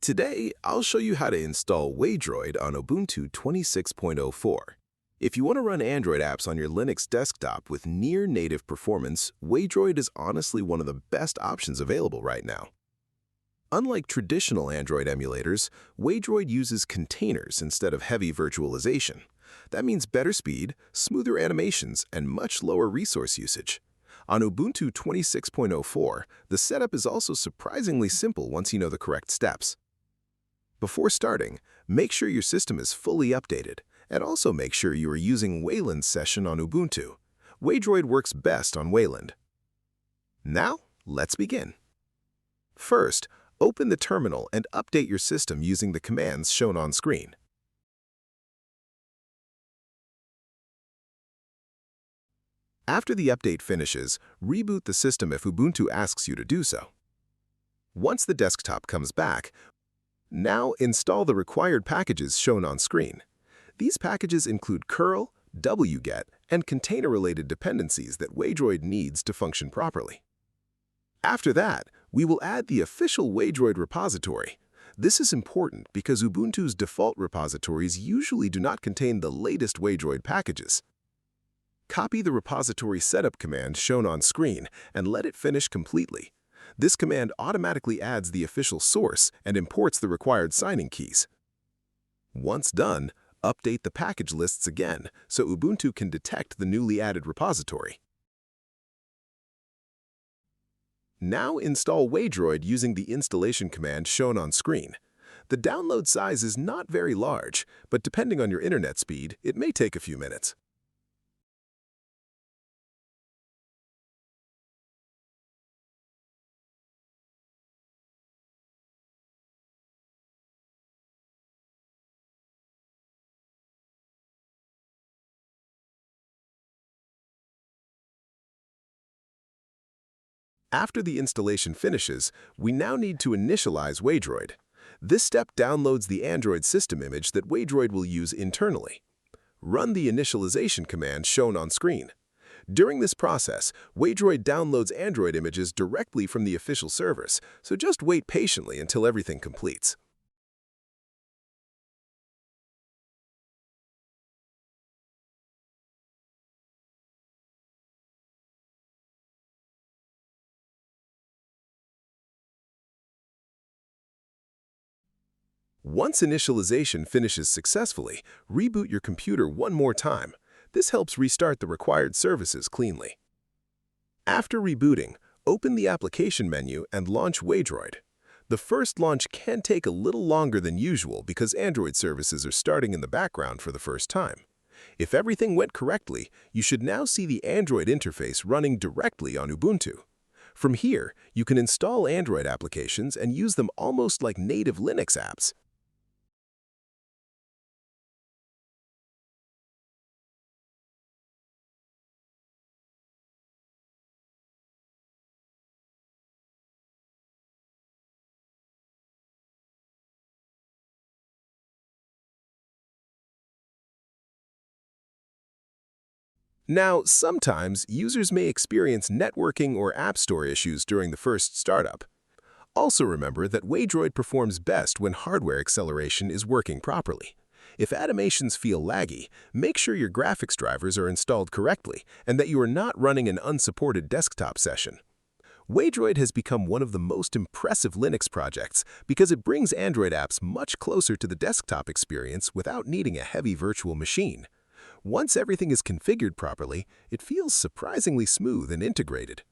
Today, I'll show you how to install Waydroid on Ubuntu 26.04. If you want to run Android apps on your Linux desktop with near-native performance, Waydroid is honestly one of the best options available right now. Unlike traditional Android emulators, Waydroid uses containers instead of heavy virtualization. That means better speed, smoother animations, and much lower resource usage. On Ubuntu 26.04, the setup is also surprisingly simple once you know the correct steps. Before starting, make sure your system is fully updated, and also make sure you are using Wayland's session on Ubuntu. Waydroid works best on Wayland. Now, let's begin. First, open the terminal and update your system using the commands shown on screen. After the update finishes, reboot the system if Ubuntu asks you to do so. Once the desktop comes back, now install the required packages shown on screen. These packages include curl, wget, and container-related dependencies that Waydroid needs to function properly. After that, we will add the official Waydroid repository. This is important because Ubuntu's default repositories usually do not contain the latest Waydroid packages. Copy the repository setup command shown on screen and let it finish completely. This command automatically adds the official source and imports the required signing keys. Once done, update the package lists again so Ubuntu can detect the newly added repository. Now install Waydroid using the installation command shown on screen. The download size is not very large, but depending on your internet speed, it may take a few minutes. After the installation finishes, we now need to initialize Waydroid. This step downloads the Android system image that Waydroid will use internally. Run the initialization command shown on screen. During this process, Waydroid downloads Android images directly from the official servers, so just wait patiently until everything completes. Once initialization finishes successfully, reboot your computer one more time. This helps restart the required services cleanly. After rebooting, open the application menu and launch Waydroid. The first launch can take a little longer than usual because Android services are starting in the background for the first time. If everything went correctly, you should now see the Android interface running directly on Ubuntu. From here, you can install Android applications and use them almost like native Linux apps. Now, sometimes users may experience networking or App Store issues during the first startup. Also remember that Waydroid performs best when hardware acceleration is working properly. If animations feel laggy, make sure your graphics drivers are installed correctly and that you are not running an unsupported desktop session. Waydroid has become one of the most impressive Linux projects because it brings Android apps much closer to the desktop experience without needing a heavy virtual machine. Once everything is configured properly, it feels surprisingly smooth and integrated.